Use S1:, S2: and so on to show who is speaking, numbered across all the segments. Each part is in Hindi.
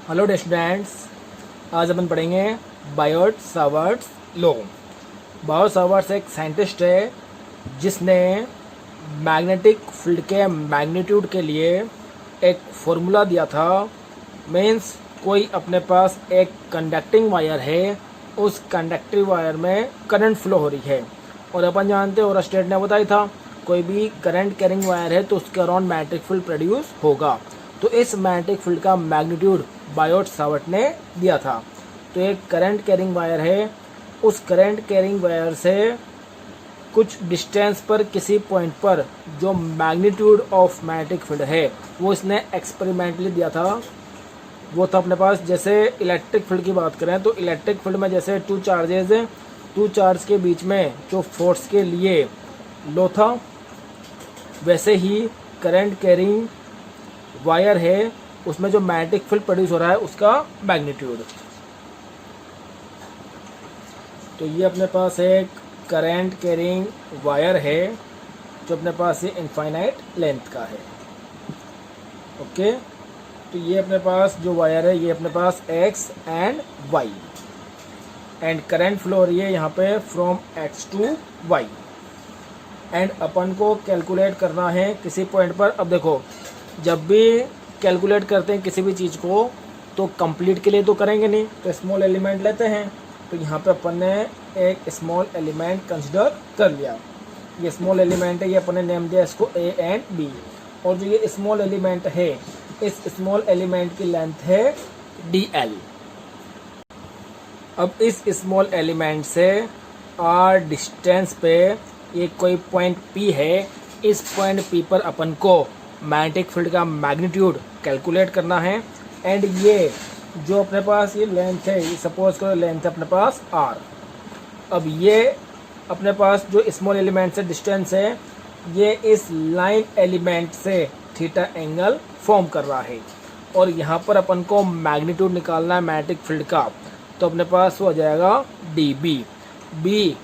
S1: हेलो स्टूडेंट्स, आज अपन पढ़ेंगे Biot Savart's law. Biot Savart's एक साइंटिस्ट है जिसने मैग्नेटिक फील्ड के मैग्नीट्यूड के लिए एक फॉर्मूला दिया था। मीन्स कोई अपने पास एक कंडक्टिंग वायर है, उस कंडक्टिव वायर में करंट फ्लो हो रही है और अपन जानते हैं और स्टेट ने बताया था कोई भी करंट कैरिंग वायर है तो उसके अराउंड मैग्नेटिक फील्ड प्रोड्यूस होगा। तो इस मैग्नेटिक फील्ड का मैग्नीट्यूड बायोट सावर्ट ने दिया था। तो एक करंट कैरिंग वायर है, उस करंट कैरिंग वायर से कुछ डिस्टेंस पर किसी पॉइंट पर जो मैग्नीट्यूड ऑफ मैग्नेटिक फील्ड है वो इसने एक्सपेरिमेंटली दिया था। वो था अपने पास, जैसे इलेक्ट्रिक फील्ड की बात करें तो इलेक्ट्रिक फील्ड में जैसे टू चार्जेस हैं, टू चार्ज के बीच में जो फोर्स के लिए लो था, वैसे ही करंट कैरिंग वायर है उसमें जो मैग्नेटिक फील्ड प्रोड्यूस हो रहा है उसका मैग्नीट्यूड। तो ये अपने पास एक करंट कैरिंग वायर है जो अपने पास ये इनफाइनाइट लेंथ का है। ओके, तो ये अपने पास जो वायर है ये अपने पास X and Y and current flow हो रही है यहाँ पे from X to Y and अपन को कैलकुलेट करना है किसी पॉइंट पर। अब देखो, जब भी कैलकुलेट करते हैं किसी भी चीज़ को तो कंप्लीट के लिए तो करेंगे नहीं, तो स्मॉल एलिमेंट लेते हैं। तो यहाँ पे अपन ने एक स्मॉल एलिमेंट कंसिडर कर लिया। ये स्मॉल एलिमेंट है, ये अपन ने नेम दिया इसको ए एंड बी। और जो ये स्मॉल एलिमेंट है, इस स्मॉल एलिमेंट की लेंथ है डी एल। अब इस स्मॉल एलिमेंट से आर डिस्टेंस पे ये कोई पॉइंट पी है, इस पॉइंट पी पर अपन को मैग्नेटिक फील्ड का मैग्नीट्यूड कैलकुलेट करना है। एंड ये जो अपने पास ये लेंथ है, सपोज करो लेंथ है अपने पास आर। अब ये अपने पास जो स्मॉल एलिमेंट से डिस्टेंस है ये इस लाइन एलिमेंट से थीटा एंगल फॉर्म कर रहा है और यहाँ पर अपन को मैग्नीट्यूड निकालना है मैग्नेटिक फील्ड का। तो अपने पास वो हो जाएगा D B. B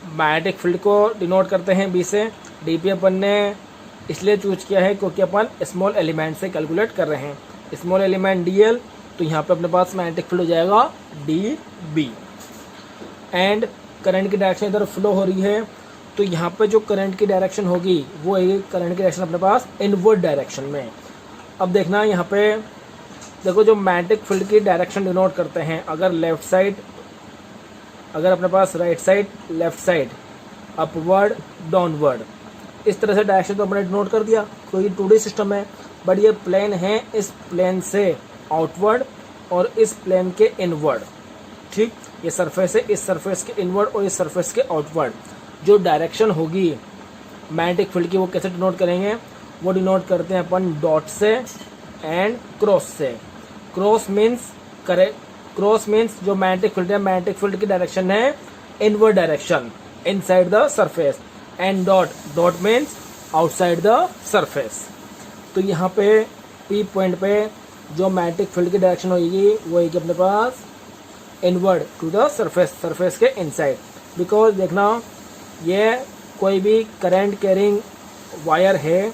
S1: magnetic field को डिनोट करते हैं बी से। डी बी अपन ने इसलिए चूज किया है क्योंकि अपन स्मॉल एलिमेंट से कैलकुलेट कर रहे हैं। स्मॉल एलिमेंट डी एल, तो यहाँ पे अपने पास मैग्नेटिक फील्ड हो जाएगा डी बी। एंड करंट की डायरेक्शन इधर फ्लो हो रही है, तो यहाँ पे जो करंट की डायरेक्शन होगी वो है करंट की डायरेक्शन अपने पास इनवर्ड डायरेक्शन में। अब देखना यहाँ पे देखो, जो मैग्नेटिक फील्ड की डायरेक्शन डिनोट करते हैं, अगर लेफ्ट साइड, अगर अपने पास right side, left side, upward, downward, इस तरह से डायरेक्शन तो हमने नोट कर दिया। तो ये 2D सिस्टम है, बट ये प्लेन है, इस प्लेन से आउटवर्ड और इस प्लेन के इनवर्ड। ठीक, ये सरफेस है, इस सरफेस के इनवर्ड और इस सरफेस के आउटवर्ड जो डायरेक्शन होगी मैग्नेटिक फील्ड की वो कैसे डिनोट करेंगे? वो डिनोट करते हैं अपन डॉट से एंड क्रॉस से। क्रॉस मीन्स क्रॉस मीन्स जो मैग्नेटिक फील्ड है, मैग्नेटिक फील्ड की डायरेक्शन है inward direction, inside the surface. And dot means outside the surface. तो यहाँ पे पी पॉइंट पे जो मैग्नेटिक फील्ड की डायरेक्शन होगी वो है कि अपने पास inward to the surface, surface के इनसाइड। बिकॉज देखना, ये कोई भी करंट कैरिंग वायर है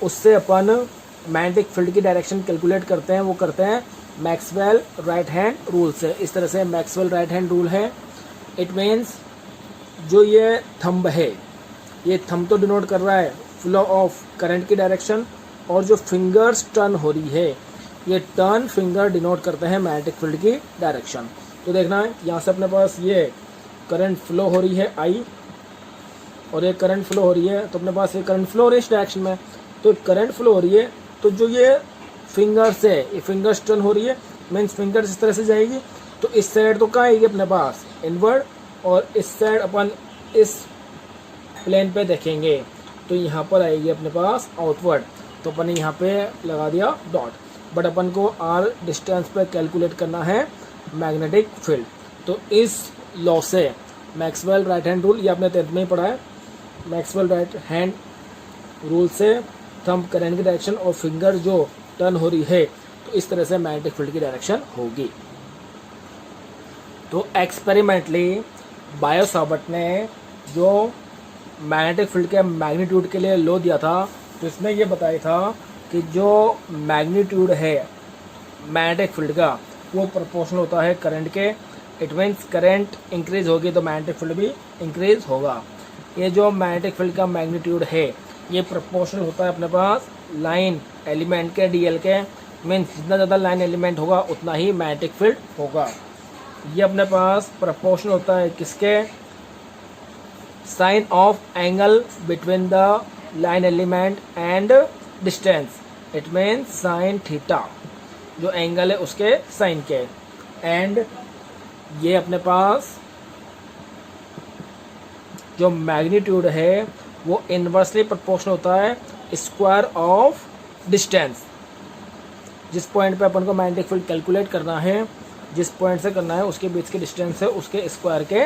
S1: उससे अपन मैग्नेटिक फील्ड की डायरेक्शन कैलकुलेट करते हैं, वो करते हैं मैक्सवेल राइट हैंड रूल से। इस तरह से मैक्सवेल राइट हैंड रूल है। इट मीन्स जो ये थंब है, ये थंब तो डिनोट कर रहा है फ्लो ऑफ करंट की डायरेक्शन, और जो फिंगर्स टर्न हो रही है ये टर्न फिंगर डिनोट करते हैं मैग्नेटिक फील्ड की डायरेक्शन। तो देखना है यहाँ से अपने पास ये करंट फ्लो हो रही है आई और ये करंट फ्लो हो रही है, तो अपने पास ये करंट फ्लो हो रही है इस डायरेक्शन में। तो करंट फ्लो हो रही है, तो जो ये फिंगर्स है, ये फिंगर्स टर्न हो रही है, मीन्स फिंगर्स इस तरह से जाएगी। तो इस साइड तो कहाँ आएगी अपने पास इनवर्ड, और इस साइड अपन इस प्लेन पे देखेंगे तो यहाँ पर आएगी अपने पास आउटवर्ड। तो अपन ने यहाँ पे लगा दिया डॉट, बट अपन को आर डिस्टेंस पे कैलकुलेट करना है मैग्नेटिक फील्ड। तो इस लॉ से मैक्सवेल राइट हैंड रूल, ये आपने 10th में ही पढ़ा है, मैक्सवेल राइट हैंड रूल से थंब करंट की डायरेक्शन और फिंगर जो टर्न हो रही है तो इस तरह से मैग्नेटिक फील्ड की डायरेक्शन होगी। तो एक्सपेरिमेंटली बायोट सावर्ट ने जो मैग्नेटिक फील्ड के मैग्नीट्यूड के लिए लॉ दिया था, तो इसमें ये बताया था कि जो मैग्नीट्यूड है मैग्नेटिक फील्ड का वो प्रोपोर्शनल होता है करंट के। इट मीन्स करंट इंक्रीज होगी तो मैग्नेटिक फील्ड भी इंक्रीज होगा। ये जो मैग्नेटिक फील्ड का मैग्नीट्यूड है ये प्रोपोर्शनल होता है अपने पास लाइन एलिमेंट के डीएल के। मीन्स जितना ज़्यादा लाइन एलिमेंट होगा उतना ही मैग्नेटिक फील्ड होगा। ये अपने पास प्रोपोर्शनल होता है किसके, sine of angle between the line element and distance. It means sine theta, जो एंगल है उसके साइन के। एंड ये अपने पास जो मैग्नीट्यूड है वो इन्वर्सली प्रोपोर्शनल होता है स्क्वायर ऑफ डिस्टेंस। जिस पॉइंट पे अपन को मैग्नेटिक फील्ड कैलकुलेट करना है, जिस पॉइंट से करना है उसके बीच की डिस्टेंस है उसके स्क्वायर के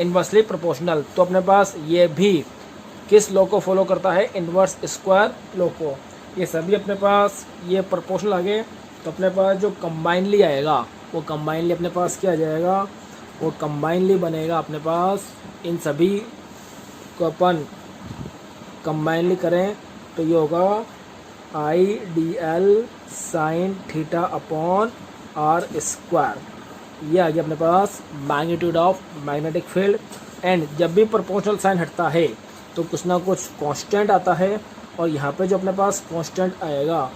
S1: इन्वर्सली प्रोपोर्शनल। तो अपने पास ये भी किस लॉ को फॉलो करता है, इन्वर्स स्क्वायर लॉ को। ये सभी अपने पास ये प्रोपोर्शनल आ गए। तो अपने पास जो कंबाइनली आएगा वो कंबाइनली अपने पास क्या आ जाएगा, वो कंबाइनली बनेगा अपने पास इन सभी को अपन कंबाइनली करें तो ये होगा I D L sine theta upon R square. ये आ गया अपने पास magnitude of magnetic field. And जब भी प्रोपोर्शनल साइन हटता है तो कुछ ना कुछ कांस्टेंट आता है, और यहाँ पे जो अपने पास कांस्टेंट आएगा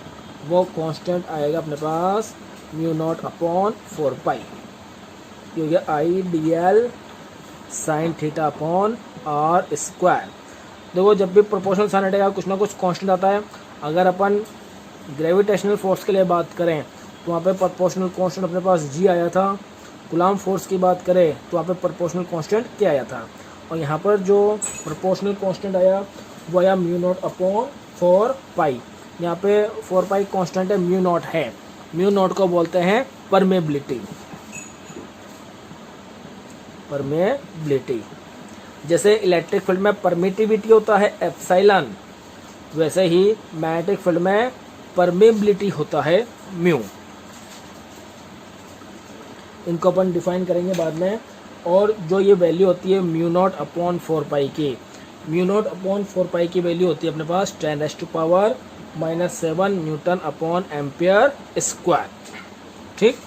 S1: वो कांस्टेंट आएगा अपने पास म्यू नॉट अपॉन 4 पाई। ये हो गया I D L sine theta upon R square. देखो जब भी प्रोपोर्शनल साइन हटेगा कुछ ना कुछ कांस्टेंट आता है। अगर अपन ग्रेविटेशनल फोर्स के लिए बात करें तो वहाँ पे प्रोपोर्शनल कांस्टेंट अपने पास जी आया था। कूलम्ब फोर्स की बात करें तो वहाँ पे प्रोपोर्शनल कांस्टेंट क्या आया था, और यहाँ पर जो प्रोपोर्शनल कांस्टेंट आया वो आया म्यू नॉट अपॉन 4 पाई। यहाँ पे 4 पाई कांस्टेंट है, म्यू नॉट है। म्यू नॉट को बोलते हैं परमेबिलिटी। परमेबिलिटी जैसे इलेक्ट्रिक फील्ड में परमिटिविटी होता है एप्सिलॉन, वैसे ही मैग्नेटिक फील्ड में परमेबिलिटी होता है म्यू। इनको अपन डिफाइन करेंगे बाद में। और जो ये वैल्यू होती है म्यू नॉट अपॉन 4 पाई की, म्यू नॉट अपॉन 4 पाई की वैल्यू होती है अपने पास 10⁻⁻⁷ न्यूटन अपॉन एम्पियर स्क्वायर। ठीक,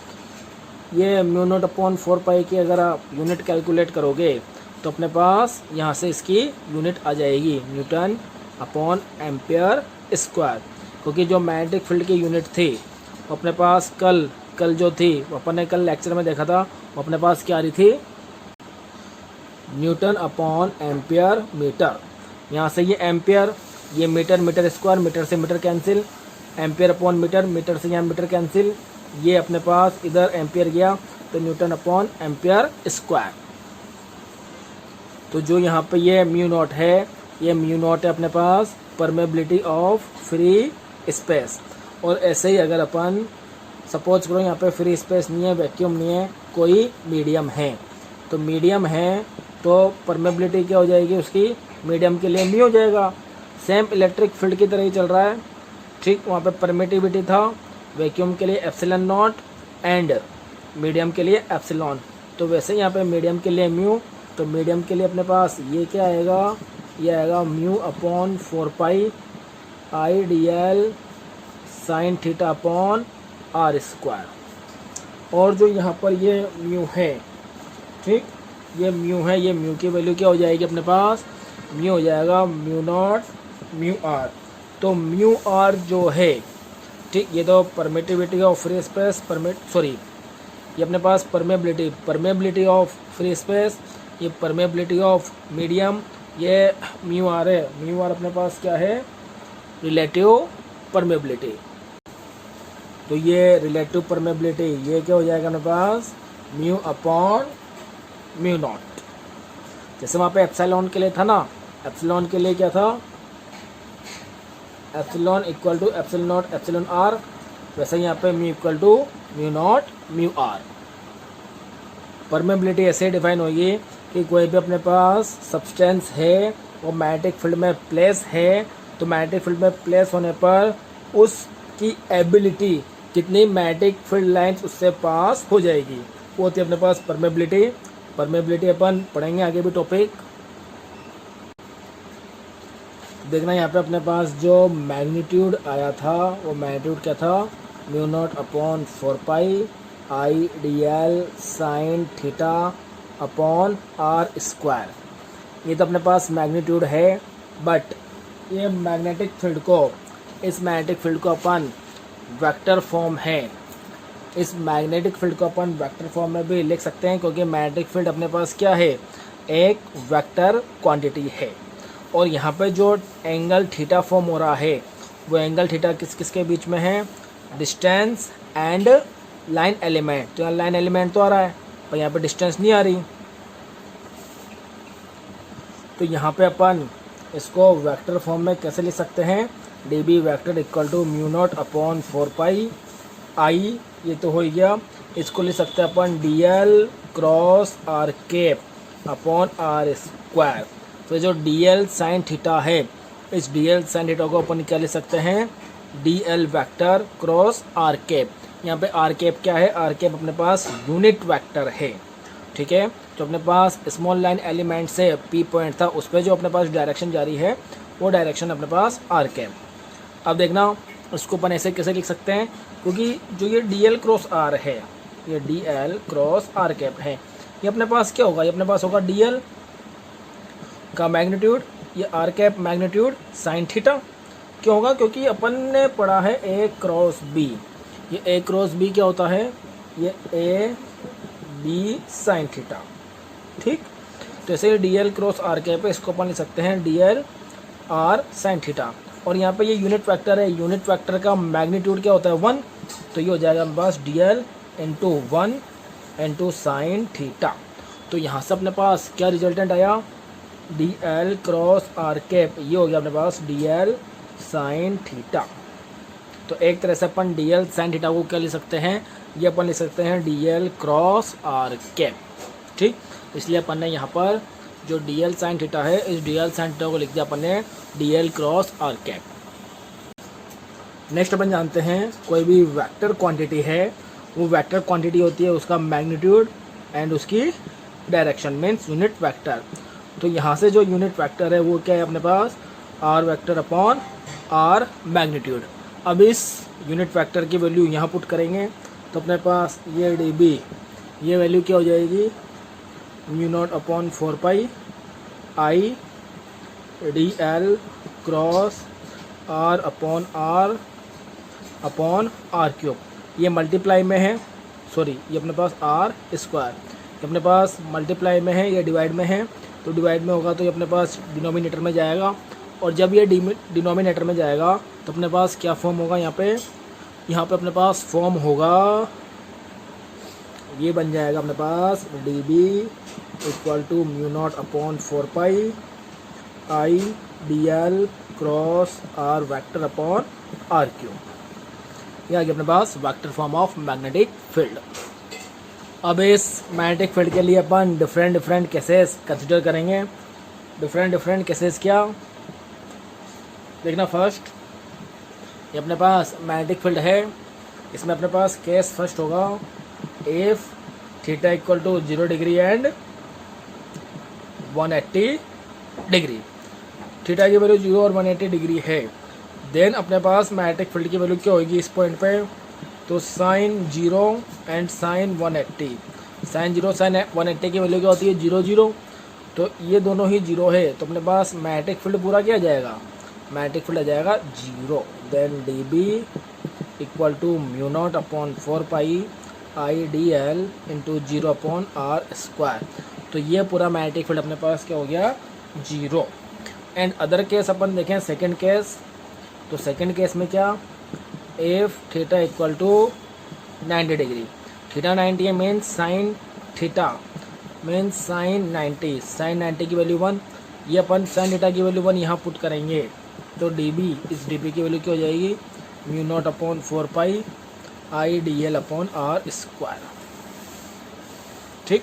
S1: ये म्यू नॉट अपॉन 4 पाई की अगर आप यूनिट कैलकुलेट करोगे तो अपने पास यहाँ से इसकी यूनिट आ जाएगी न्यूटन अपॉन एम्पियर स्क्वायर। क्योंकि जो मैग्नेटिक फील्ड की यूनिट थी वो अपने पास कल जो थी वो अपन ने कल लेक्चर में देखा था, वो अपने पास क्या आ रही थी, न्यूटन अपॉन एम्पियर मीटर। यहाँ से ये एम्पियर, ये मीटर, मीटर स्क्वायर, मीटर से metre cancel, ampere upon metre, metre से यहाँ मीटर कैंसिल, ये अपने पास इधर एम्पियर गया तो न्यूटन अपॉन एम्पियर स्क्वायर। तो जो यहाँ पे ये म्यू नॉट है, ये म्यू नॉट है अपने पास परमेबिलिटी ऑफ फ्री स्पेस। और ऐसे ही अगर अपन सपोज करो यहाँ पे फ्री स्पेस नहीं है, वैक्यूम नहीं है, कोई मीडियम है, तो मीडियम है तो परमेबिलिटी क्या हो जाएगी उसकी, मीडियम के लिए म्यू हो जाएगा। सेम इलेक्ट्रिक फील्ड की तरह ही चल रहा है। ठीक, वहाँ पे परमिटिविटी था, वैक्यूम के लिए एप्सिलॉन नॉट एंड मीडियम के लिए एप्सिलॉन। तो वैसे यहाँ पे मीडियम के लिए म्यू, तो मीडियम के लिए अपने पास ये क्या आएगा, ये आएगा mu upon 4 pi I D L sine theta upon R square. और जो यहाँ पर ये म्यू है, ठीक, ये म्यू है, ये म्यू की वैल्यू क्या हो जाएगी अपने पास, म्यू हो जाएगा म्यू नॉट म्यू आर। तो म्यू आर जो है, ठीक, ये तो परमिटिविटी ऑफ फ्री स्पेस, ये अपने पास परमेबिलिटी ऑफ फ्री स्पेस, ये परमेबिलिटी ऑफ मीडियम, ये म्यू आर है। म्यू आर अपने पास क्या है, रिलेटिव परमेबिलिटी। तो ये रिलेटिव परमेबिलिटी ये क्या हो जाएगा अपने पास, म्यू अपॉन म्यू नॉट। जैसे वहाँ पे एप्सिलॉन के लिए था ना, एप्सिलॉन के लिए क्या था, epsilon equal to epsilon naught epsilon R, वैसे यहाँ पे mu equal to mu naught mu R. Permeability ऐसे डिफाइन होगी कि कोई भी अपने पास सब्सटेंस है वो मैग्नेटिक फील्ड में प्लेस है, तो मैग्नेटिक फील्ड में प्लेस होने पर उसकी एबिलिटी कितनी मैग्नेटिक फील्ड लाइंस उससे पास हो जाएगी, वो होती है अपने पास परमेबिलिटी। परमेबिलिटी अपन पढ़ेंगे आगे भी टॉपिक। देखना यहाँ पे अपने पास जो मैग्नीट्यूड आया था वो मैग्नीट्यूड क्या था, mu naught upon 4 pi I D L sine theta upon R square. ये तो अपने पास मैग्नीट्यूड है, बट ये मैग्नेटिक फील्ड को, इस मैग्नेटिक फील्ड को अपन वेक्टर फॉर्म है, इस मैग्नेटिक फील्ड को अपन वेक्टर फॉर्म में भी लिख सकते हैं, क्योंकि मैग्नेटिक फील्ड अपने पास क्या है, एक वेक्टर क्वांटिटी है। और यहाँ पे जो एंगल थीटा फॉर्म हो रहा है वो एंगल थीटा किस किस के बीच में है, डिस्टेंस एंड लाइन एलिमेंट। तो यहाँ लाइन एलिमेंट तो आ रहा है पर यहाँ पे डिस्टेंस नहीं आ रही, तो यहाँ पे अपन इसको वेक्टर फॉर्म में कैसे लिख सकते हैं, D B vector equal to mu naught upon 4 pi I, ये तो हो गया। इसको लिख सकते हैं अपन D L cross R cap upon R square. तो जो डी एल साइन थीटा है, इस डी एल साइन थीटा को अपन क्या लिख सकते हैं, D L vector cross R cap. यहाँ पे आर कैप क्या है, आर कैप अपने पास यूनिट वेक्टर है, ठीक है। जो अपने पास स्मॉल लाइन एलिमेंट से पी पॉइंट था उस पर जो अपने पास डायरेक्शन जारी है वो डायरेक्शन अपने पास आर कैप। अब देखना उसको अपन ऐसे कैसे लिख सकते हैं, क्योंकि जो ये डी एल क्रॉस आर है, ये D L cross R cap है, ये अपने पास क्या होगा, ये अपने पास होगा डी एल का मैग्नीट्यूड, ये R cap magnitude sine theta. क्यों होगा, क्योंकि अपन ने पढ़ा है ए क्रॉस बी। ये ए क्रॉस बी क्या होता है, ये ए बी साइन थीटा, ठीक। तो ऐसे D L cross R cap है, इसको अपन लिख सकते हैं D L R sine theta. और यहाँ पे ये यूनिट वेक्टर है, यूनिट वेक्टर का मैग्नीट्यूड क्या होता है 1, तो ये हो जाएगा हमारे पास D L into 1 into sine theta. तो यहाँ से अपने पास क्या रिजल्टेंट आया, D L cross R cap, ये हो गया अपने पास डी एल साइन थीटा। तो एक तरह से अपन डी एल साइन थीटा को क्या लिख सकते हैं, ये अपन लिख सकते हैं D L cross R cap, ठीक। इसलिए अपन ने यहाँ पर जो डी एल साइन थीटा है, इस डी एल साइन थीटा को लिख दिया अपन ने D L cross R cap. Next अपन जानते हैं कोई भी वेक्टर क्वांटिटी है, वो वेक्टर क्वांटिटी होती है उसका मैग्नीट्यूड एंड उसकी डायरेक्शन, मीन्स यूनिट वेक्टर। तो यहाँ से जो यूनिट वेक्टर है वो क्या है अपने पास, R vector upon R magnitude. अब इस यूनिट वेक्टर की वैल्यू यहाँ पुट करेंगे तो अपने पास ये डी बी, ये वैल्यू क्या हो जाएगी, mu naught upon 4 pi I D L cross R upon R cube. ये मल्टीप्लाई में है, सॉरी ये अपने पास आर स्क्वायर, ये अपने पास मल्टीप्लाई में है, ये डिवाइड में है, तो डिवाइड में होगा तो ये अपने पास डिनोमिनेटर में जाएगा। और जब ये डिनोमिनेटर में जाएगा तो अपने पास क्या फॉर्म होगा, यहाँ पे अपने पास फॉर्म होगा, ये बन जाएगा अपने पास D B equal to mu naught upon 4 pi I D L cross R vector upon R cube. ये आ गया अपने पास vector form of magnetic field. अब इस मैग्नेटिक फील्ड के लिए अपन डिफरेंट केसेस कंसिडर करेंगे। डिफरेंट केसेस क्या, देखना। फर्स्ट, ये अपने पास मैग्नेटिक फील्ड है, इसमें अपने पास केस फर्स्ट होगा if theta equal to 0 degree and 180 degree. Theta की वैल्यू 0 और 180 डिग्री है, देन अपने पास मैग्नेटिक फील्ड की वैल्यू क्या होगी इस पॉइंट पे, तो sine 0 and sine 180। Sine 0 sine 180 की वैल्यू क्या होती है 0 0, तो ये दोनों ही 0 है, तो अपने पास मैग्नेटिक फील्ड पूरा क्या आ जाएगा, मैग्नेटिक फील्ड आ जाएगा 0। Then D B equal to mu naught upon 4 pi I D L into 0 upon R square. तो ये पूरा मैग्नेटिक फील्ड अपने पास क्या हो गया 0। एंड अदर केस अपन देखें सेकंड केस, तो सेकंड केस में क्या, if theta equal to 90 degree, theta 90 है means sine theta means sine 90, sine 90 की वैल्यू 1, ये अपन साइन थीटा की वैल्यू 1 यहाँ पुट करेंगे तो डी बी, इस डी बी की वैल्यू क्या हो जाएगी mu naught upon 4 pi I D L upon R square, ठीक।